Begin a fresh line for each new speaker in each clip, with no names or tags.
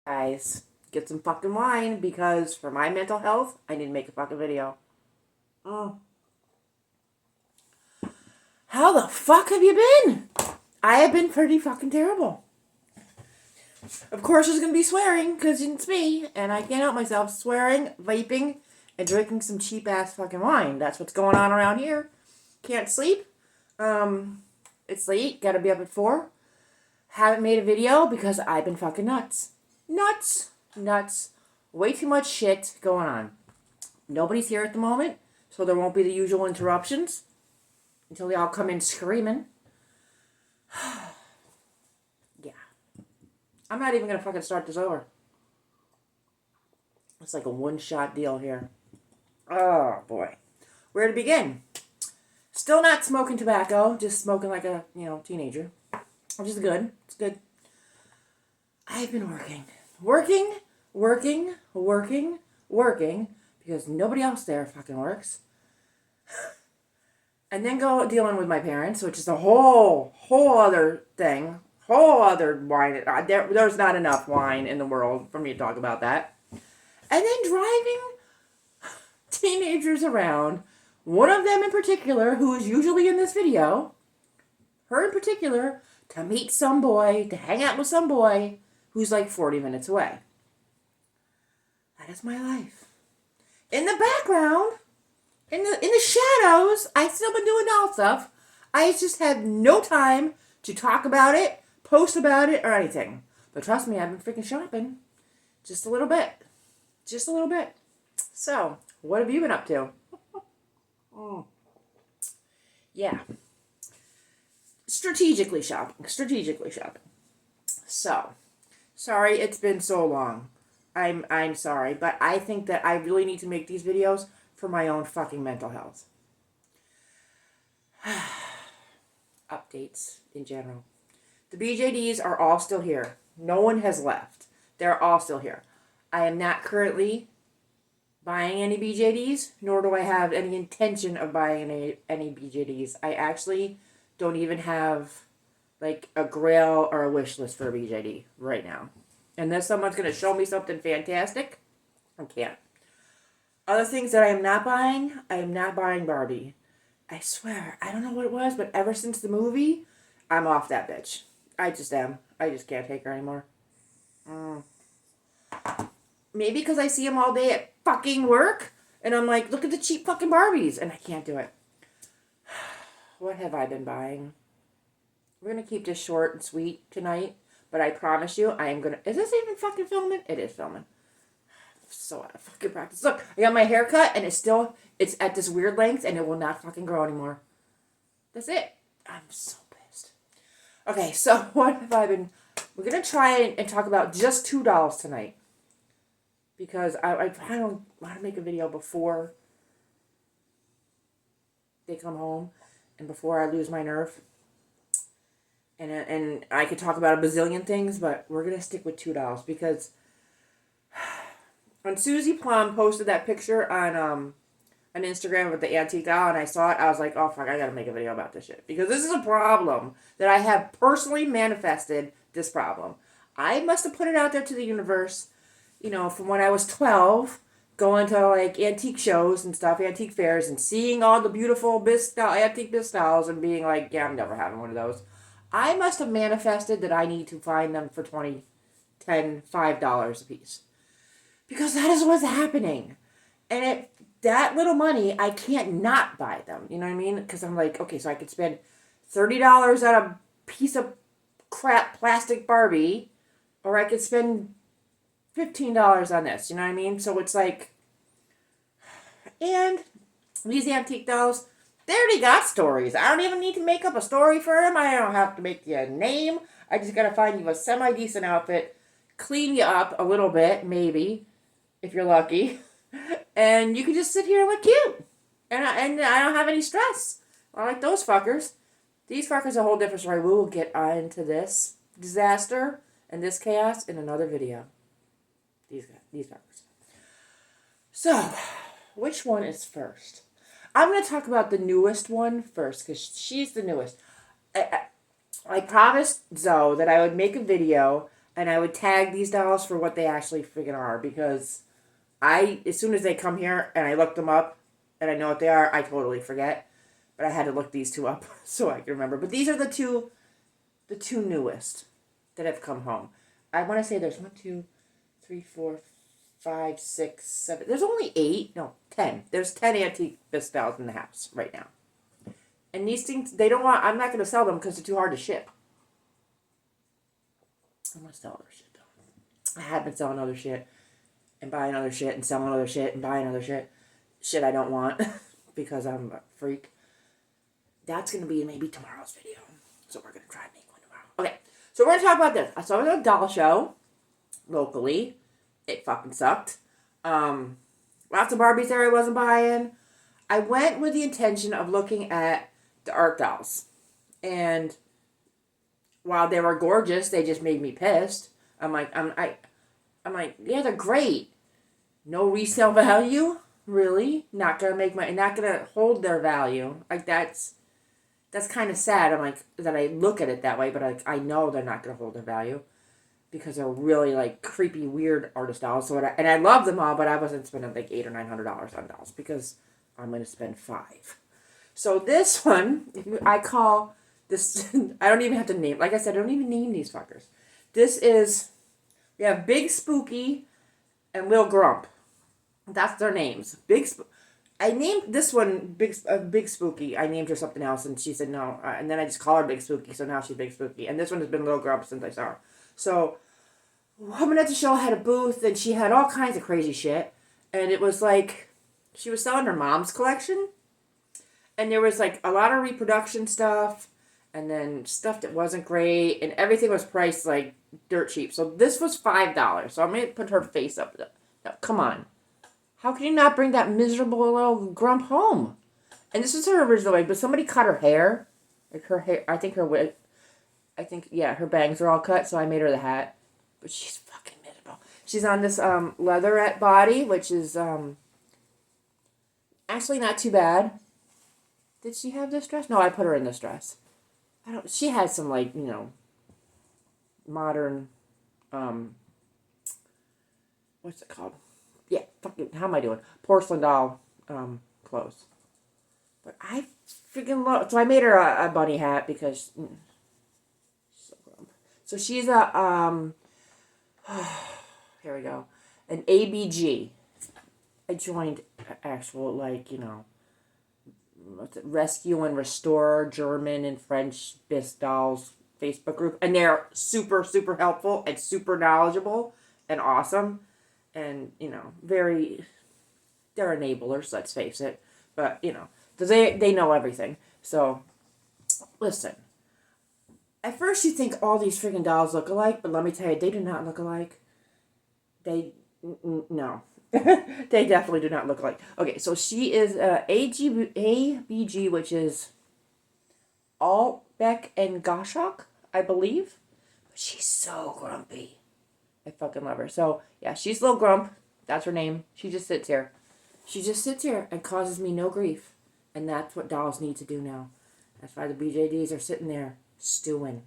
Guys, get some fucking wine because for my mental health, I need to make a fucking video. Mm. How the fuck have you been? I have been pretty fucking terrible. Of course, there's gonna be swearing because it's me and I can't help myself. Swearing, vaping, and drinking some cheap ass fucking wine. That's what's going on around here. Can't sleep. It's late. Gotta be up at 4. Haven't made a video because I've been fucking nuts. Nuts. Way too much shit going on. Nobody's here at the moment, so there won't be the usual interruptions until they all come in screaming. Yeah. I'm not even gonna fucking start this over. It's like a one-shot deal here. Oh, boy. Where to begin? Still not smoking tobacco, just smoking like a, teenager. Which is good. It's good. I've been working, because nobody else there fucking works. And then go dealing with my parents, which is a whole other thing. Whole other wine. There's not enough wine in the world for me to talk about that. And then driving teenagers around. One of them in particular, who is usually in this video, her in particular, to meet some boy, to hang out with some boy who's like 40 minutes away. That is my life. In the background, in the shadows, I've still been doing doll stuff. I just had no time to talk about it, post about it, or anything. But trust me, I've been freaking shopping. Just a little bit. So, what have you been up to? Yeah. Strategically shopping. So, sorry it's been so long. I'm sorry, but I think that I really need to make these videos for my own fucking mental health. Updates in general. The BJDs are all still here. No one has left. They're all still here. I am not currently buying any BJDs, nor do I have any intention of buying any BJDs. I actually don't even have like a grail or a wish list for a BJD right now. Unless someone's going to show me something fantastic, I can't. Other things that I am not buying Barbie. I swear, I don't know what it was, but ever since the movie, I'm off that bitch. I just am. I just can't take her anymore. Maybe because I see them all day at fucking work, and I'm like, look at the cheap fucking Barbies, and I can't do it. What have I been buying? We're going to keep this short and sweet tonight, but I promise you, I am going to... Is this even fucking filming? It is filming. So out of fucking practice. Look, I got my hair cut, and it's at this weird length, and it will not fucking grow anymore. That's it. I'm so pissed. Okay, so what have I been... We're going to try and talk about just $2 tonight. Because I don't want to make a video before they come home and before I lose my nerve. And I could talk about a bazillion things, but we're going to stick with $2 because when Susie Plum posted that picture on Instagram with the antique doll and I saw it, I was like, oh fuck, I got to make a video about this shit. Because this is a problem that I have personally manifested this problem. I must have put it out there to the universe, from when I was 12, going to like antique shows and stuff, antique fairs, and seeing all the beautiful antique bisque dolls and being like, yeah, I'm never having one of those. I must have manifested that I need to find them for $20, $10, $5 a piece. Because that is what's happening. And that little money, I can't not buy them. You know what I mean? Because I'm like, okay, so I could spend $30 on a piece of crap plastic Barbie, or I could spend $15 on this. You know what I mean? So it's like, and these antique dolls, they already got stories. I don't even need to make up a story for them. I don't have to make you a name. I just got to find you a semi-decent outfit, clean you up a little bit, maybe, if you're lucky, and you can just sit here and look cute. And I don't have any stress. I like those fuckers. These fuckers are a whole different story. We will get into this disaster and this chaos in another video. These fuckers. So, which one is first? I'm going to talk about the newest one first, because she's the newest. I promised Zoe that I would make a video And I would tag these dolls for what they actually freaking are, because as soon as they come here and I look them up and I know what they are, I totally forget. But I had to look these two up so I can remember. But these are the two newest that have come home. I want to say there's 1, 2, 3, 4, 5, 6, 7. There's only 8. No, 10. There's 10 antique Bisque dolls in the house right now. And these things, they don't want. I'm not going to sell them because they're too hard to ship. I'm going to sell other shit though. I have been selling other shit and buying other shit and selling other shit and buying other shit. Shit I don't want because I'm a freak. That's going to be maybe tomorrow's video. So we're going to try and make one tomorrow. Okay, so we're going to talk about this. I saw it at a doll show locally. It fucking sucked. Lots of Barbies there I wasn't buying. I went with the intention of looking at the art dolls. And while they were gorgeous, they just made me pissed. I'm like, yeah, they're great. No resale value? Really? Not gonna hold their value. Like that's kind of sad. I'm like, that I look at it that way, but I know they're not gonna hold their value because they're really like creepy, weird artist dolls. So and I love them all, but I wasn't spending like $800 or $900 on dolls because I'm gonna spend $5. So this one, I call this. I don't even have to name. Like I said, I don't even name these fuckers. This is, we have Big Spooky and Lil Grump. That's their names. I named this one Big Spooky. I named her something else, and she said no. And then I just call her Big Spooky, so now she's Big Spooky. And this one has been Lil Grump since I saw her. So, Woman at the Show had a booth, and she had all kinds of crazy shit. And it was like, she was selling her mom's collection. And there was like a lot of reproduction stuff, and then stuff that wasn't great, and everything was priced like dirt cheap. So this was $5. So I'm going to put her face up. Now, come on. How can you not bring that miserable little grump home? And this is her original wig, but somebody cut her hair. Like her hair, I think her wig, her bangs are all cut, so I made her the hat. But she's fucking miserable. She's on this leatherette body, which is actually not too bad. Did she have this dress? No, I put her in this dress. She had some like, modern, what's it called? Yeah, fucking, how am I doing? Porcelain doll clothes. But I freaking love, so I made her a bunny hat because, she's so grump. So she's a, here we go, an ABG. I joined actual, like, Rescue and Restore German and French Bisque dolls Facebook group. And they're super, super helpful and super knowledgeable and awesome. And, they're enablers, let's face it. But, because they know everything. So, listen. At first you think all these freaking dolls look alike, but let me tell you, they do not look alike. No. They definitely do not look alike. Okay, so she is ABG, which is Altbeck and Goshawk, I believe. But she's so grumpy. I fucking love her. So, yeah, she's Lil Grump. That's her name. She just sits here. She just sits here and causes me no grief. And that's what dolls need to do now. That's why the BJDs are sitting there stewing.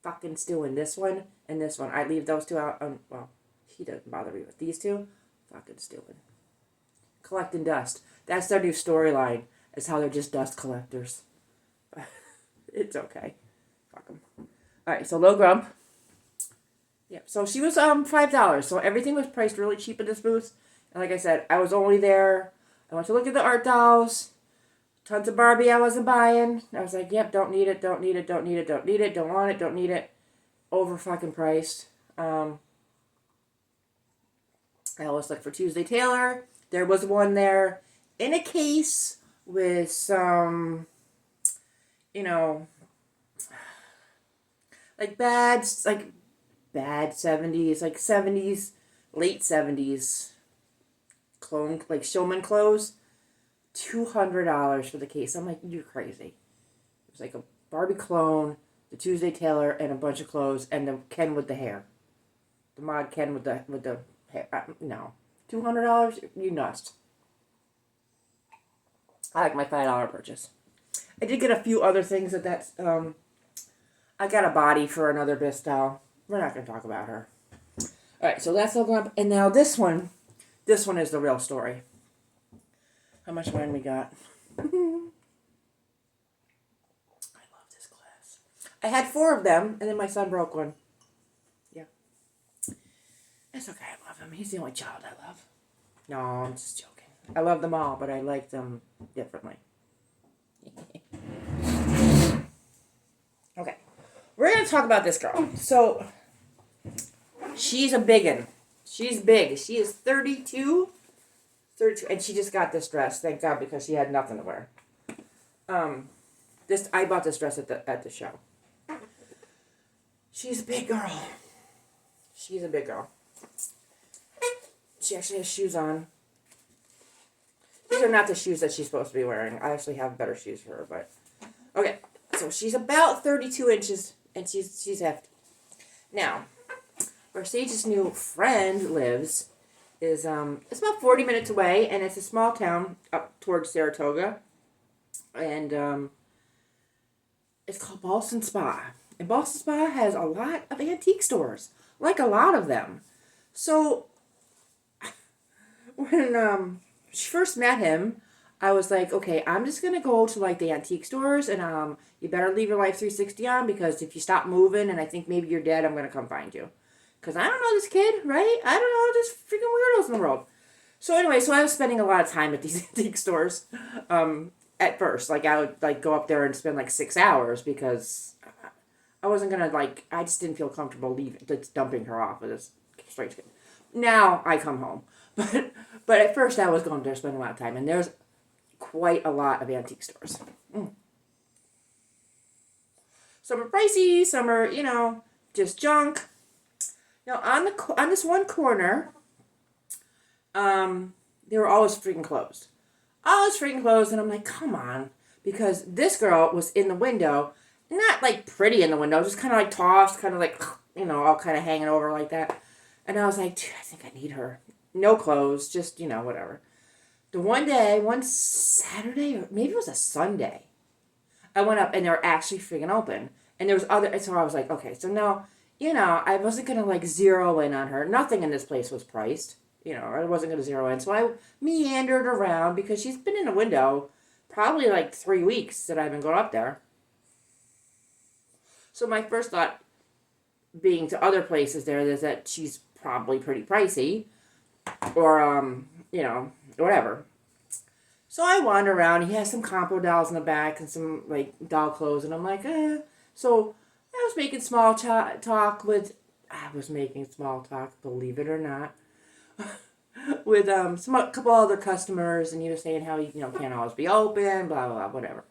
Fucking stewing. This one and this one. I leave those two out. Well, he doesn't bother me with these two. Fucking stewing. Collecting dust. That's their new storyline. Is how they're just dust collectors. It's okay. Fuck them. Alright, so Lil Grump. Yep. So she was $5. So everything was priced really cheap in this booth. And like I said, I was only there. I went to look at the art dolls. Tons of Barbie I wasn't buying. I was like, yep, don't need it, don't need it, don't need it, don't need it, don't want it, don't need it. Over fucking priced. I always look for Tuesday Taylor. There was one there in a case with some, like bad 70s, like 70s, late 70s clone, like showman clothes. $200 for the case. I'm like, you're crazy. It was like a Barbie clone, the Tuesday Taylor, and a bunch of clothes, and the Ken with the hair. The mod Ken with the hair. No. $200? You nuts. I like my $5 purchase. I did get a few other things at that, I got a body for another Bisque doll. We're not going to talk about her. All right, so that's all going up. And now this one is the real story. How much wine we got? I love this glass. I had 4 of them, and then my son broke one. Yeah. It's okay, I love him. He's the only child I love. No, I'm just joking. I love them all, but I like them differently. Okay. We're going to talk about this girl. So, she's a biggin. She's big. She is 32. 32. And she just got this dress, thank God, because she had nothing to wear. I bought this dress at the show. She's a big girl. She's a big girl. She actually has shoes on. These are not the shoes that she's supposed to be wearing. I actually have better shoes for her, but okay. So she's about 32 inches, and she's hefty. Now, where Sage's new friend lives is it's about 40 minutes away, and it's a small town up towards Saratoga, and it's called Boston Spa. And Boston Spa has a lot of antique stores, like a lot of them. So when she first met him, I was like, okay, I'm just going to go to like the antique stores, and you better leave your Life 360 on, because if you stop moving and I think maybe you're dead, I'm going to come find you. Because I don't know this kid, right? I don't know, there's freaking weirdos in the world. So anyway, so I was spending a lot of time at these antique stores at first. Like, I would like go up there and spend like 6 hours, because I wasn't going to like, I just didn't feel comfortable dumping her off with this strange kid. Now I come home. But at first I was going there spending a lot of time, and there's quite a lot of antique stores. Some are pricey, some are, just junk. Now on this one corner, they were always freaking closed. Always freaking closed, and I'm like, come on. Because this girl was in the window, not like pretty in the window, just kind of like tossed, kind of like, all kind of hanging over like that. And I was like, dude, I think I need her. No clothes, just, whatever. The one Saturday, or maybe it was a Sunday, I went up and they were actually freaking open. And there was so I was like, okay, so now, I wasn't going to like zero in on her. Nothing in this place was priced, I wasn't going to zero in. So I meandered around, because she's been in the window probably like 3 weeks that I've been going up there. So my first thought being to other places there is that she's probably pretty pricey. Or, whatever. So I wander around. He has some compo dolls in the back and some, like, doll clothes. And I'm like, So I was making small talk, believe it or not, with a couple other customers. And he was saying how he, can't always be open, blah, blah, blah, whatever.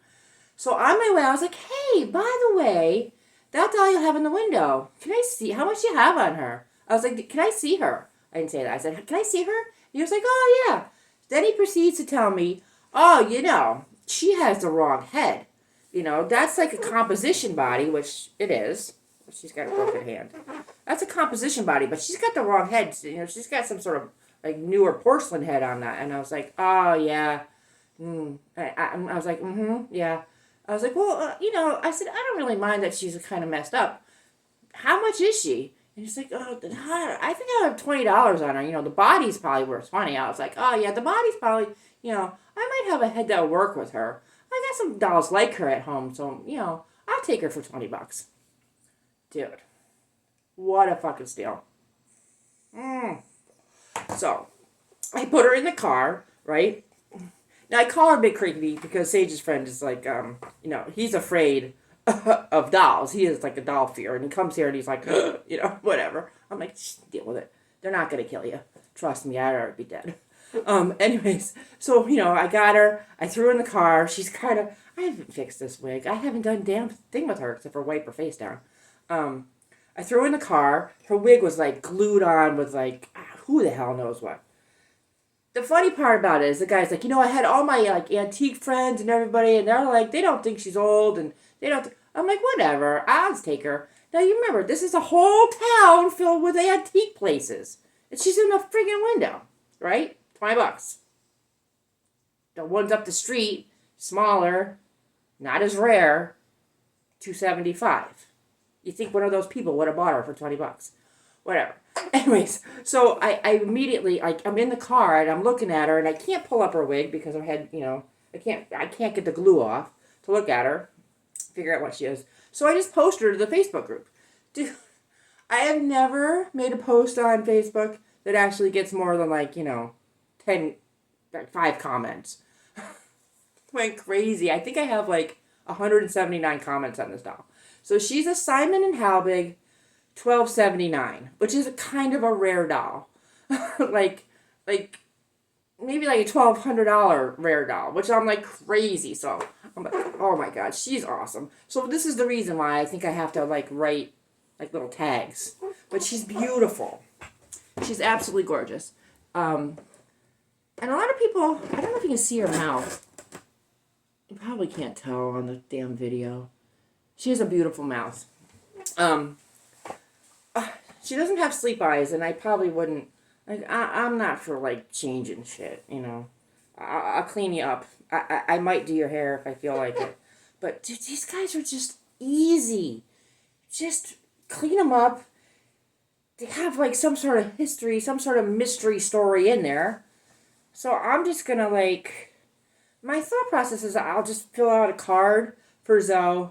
So on my way, I was like, hey, by the way, that doll you have in the window, can I see how much you have on her? I was like, can I see her? I didn't say that. I said, can I see her? He was like, oh, yeah. Then he proceeds to tell me, oh, she has the wrong head. That's like a composition body, which it is. She's got a broken hand. That's a composition body, but she's got the wrong head. She's got some sort of like newer porcelain head on that. And I was like, oh, yeah. I was like, yeah. I was like, well, I said, I don't really mind that she's kind of messed up. How much is she? And he's like, oh, I think I have $20 on her. The body's probably worth 20. I was like, oh, yeah, the body's probably, I might have a head that will work with her. I got some dolls like her at home, so, I'll take her for $20. Dude, what a fucking steal. So, I put her in the car, right? Now, I call her Big Creepy because Sage's friend is like, he's afraid of dolls. He is like a doll fear, and he comes here and he's like, whatever. I'm like, deal with it. They're not gonna kill you. Trust me, I'd already be dead. Anyways, so I got her. I threw her in the car. She's I haven't fixed this wig. I haven't done a damn thing with her except for wipe her face down. I threw her in the car. Her wig was like glued on with like who the hell knows what. The funny part about it is the guy's like, I had all my like antique friends and everybody, and they're like, they don't think she's old, and they don't. I'm like, whatever, I'll just take her. Now you remember, this is a whole town filled with antique places, and she's in a friggin' window, right? $20. The ones up the street, smaller, not as rare, $275. You think one of those people would have bought her for $20. Whatever. Anyways, so I immediately, like, I'm in the car and I'm looking at her and I can't pull up her wig because I had, I can't get the glue off to look at her, figure out what she is. So I just posted her to the Facebook group. Dude, I have never made a post on Facebook that actually gets more than 10, 5 comments. Went crazy. I think I have 179 comments on this doll. So she's a Simon and Halbig 1279, which is kind of a rare doll. like maybe a $1,200 rare doll, which I'm crazy. So I'm like, oh my god, she's awesome. So this is the reason why I think I have to write little tags. But she's beautiful. She's absolutely gorgeous. And a lot of people, I don't know if you can see her mouth. You probably can't tell on the damn video. She has a beautiful mouth. She doesn't have sleep eyes, and I probably wouldn't. I'm not for changing shit. I'll clean you up. I might do your hair if I feel like it. But dude, these guys are just easy. Just clean them up. They have some sort of history, some sort of mystery story in there. So I'm just gonna my thought process is I'll just fill out a card for Zoe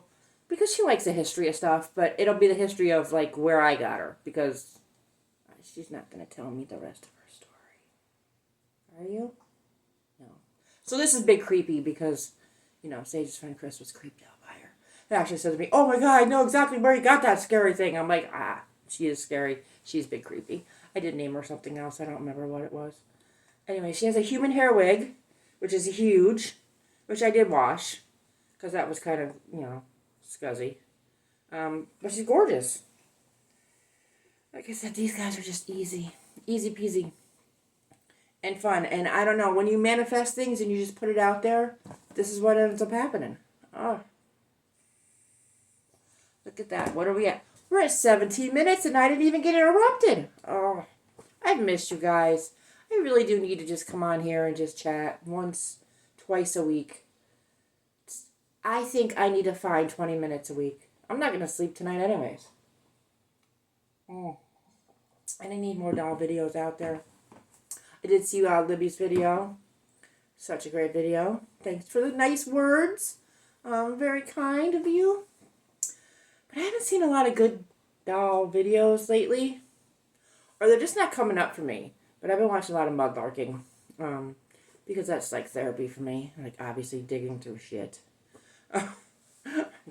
because she likes the history of stuff, but it'll be the history of where I got her because she's not gonna tell me the rest of her story. Are you? No. So this is big creepy because, Sage's friend Chris was creeped out by her. It actually says to me, oh my god, I know exactly where you got that scary thing. I'm like, she is scary. She's big creepy. I did name her something else. I don't remember what it was. Anyway, she has a human hair wig, which is huge, which I did wash, because that was kind of, scuzzy. But she's gorgeous. Like I said, these guys are just easy. Easy peasy. And fun. And I don't know, when you manifest things and you just put it out there, this is what ends up happening. Oh. Look at that. What are we at? We're at 17 minutes and I didn't even get interrupted. Oh. I've missed you guys. I really do need to just come on here and just chat once, twice a week. I think I need to find 20 minutes a week. I'm not going to sleep tonight anyways. And I need more doll videos out there. I did see Libby's video. Such a great video. Thanks for the nice words. Very kind of you. But I haven't seen a lot of good doll videos lately. Or they're just not coming up for me. But I've been watching a lot of mudlarking. Because that's therapy for me. Obviously digging through shit. I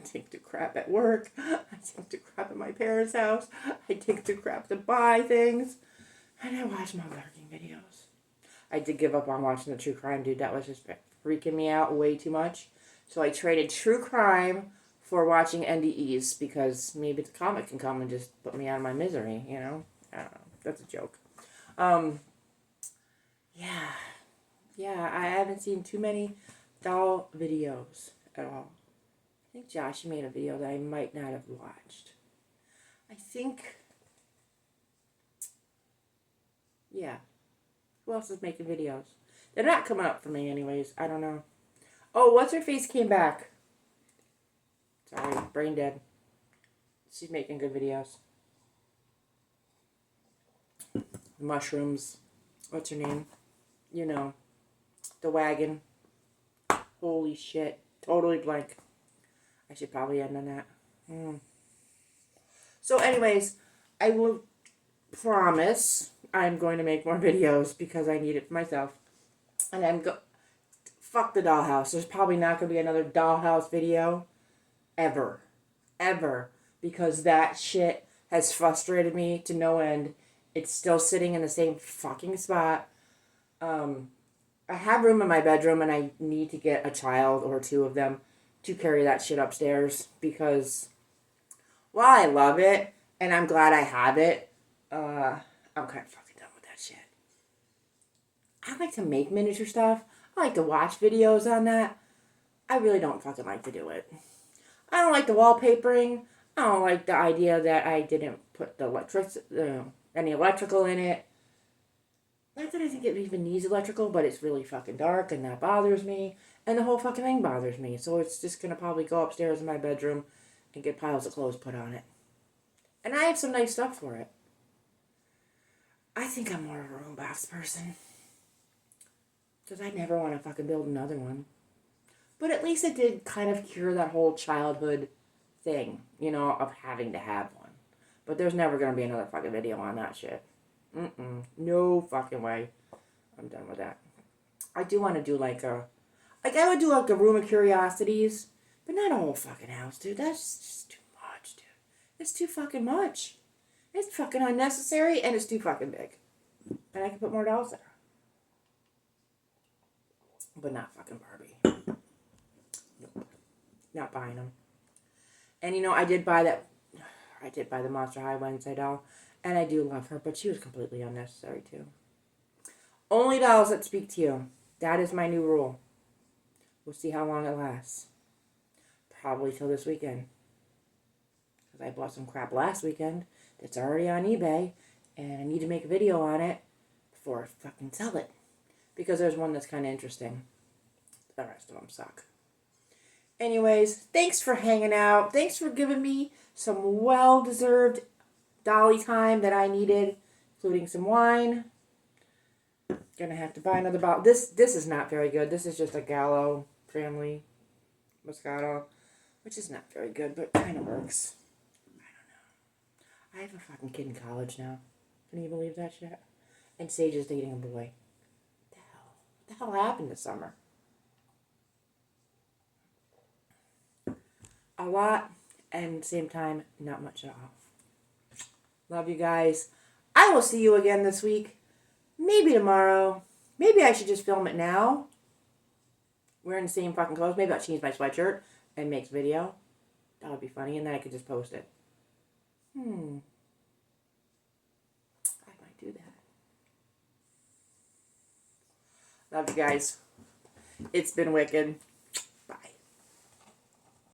take the crap at work. I take the crap at my parents' house. I take the crap to buy things. And I watch mudlarking videos. I did give up on watching the true crime, dude. That was just freaking me out way too much. So I traded true crime for watching NDEs because maybe the comic can come and just put me out of my misery, I don't know. That's a joke. Yeah, I haven't seen too many doll videos at all. I think Josh made a video that I might not have watched. I think, yeah. Who else is making videos? They're not coming up for me anyways. I don't know. Oh, What's-Her-Face came back. Sorry, brain dead. She's making good videos. Mushrooms. What's her name? The wagon. Holy shit. Totally blank. I should probably end on that. So anyways, I will promise I'm going to make more videos because I need it for myself. And fuck the dollhouse. There's probably not going to be another dollhouse video ever. Ever. Because that shit has frustrated me to no end. It's still sitting in the same fucking spot. I have room in my bedroom and I need to get a child or two of them to carry that shit upstairs because while I love it and I'm glad I have it, I'm kind of fucking done with that shit. I like to make miniature stuff. I like to watch videos on that. I really don't fucking like to do it. I don't like the wallpapering. I don't like the idea that I didn't put any electrical in it. Not that I think it even needs electrical, but it's really fucking dark and that bothers me. And the whole fucking thing bothers me. So it's just going to probably go upstairs in my bedroom and get piles of clothes put on it. And I have some nice stuff for it. I think I'm more of a room box person. Because I never want to fucking build another one. But at least it did kind of cure that whole childhood thing, you know, of having to have one. But there's never going to be another fucking video on that shit. No fucking way. I'm done with that. I do want to do like a... Like, I would do like a room of curiosities. But not a whole fucking house, dude. That's just too much, dude. It's too fucking much. It's fucking unnecessary and it's too fucking big. And I can put more dolls there. But not fucking Barbie. Nope. Not buying them. And you know, I did buy the Monster High Wednesday doll. And I do love her, but she was completely unnecessary too. Only dolls that speak to you. That is my new rule. We'll see how long it lasts. Probably till this weekend. Because I bought some crap last weekend that's already on eBay. And I need to make a video on it before I fucking sell it. Because there's one that's kind of interesting. The rest of them suck. Anyways, thanks for hanging out. Thanks for giving me some well-deserved dolly time that I needed, including some wine. Gonna have to buy another bottle. This is not very good. This is just a Gallo family Moscato, which is not very good, but kind of works. I don't know. I have a fucking kid in college now. Can you believe that shit? And Sage is dating a boy. What the hell happened this summer? A lot, and at the same time, not much at all. Love you guys. I will see you again this week. Maybe tomorrow. Maybe I should just film it now. Wearing the same fucking clothes. Maybe I'll change my sweatshirt and make a video. That would be funny, and then I could just post it. I might do that. Love you guys. It's been wicked.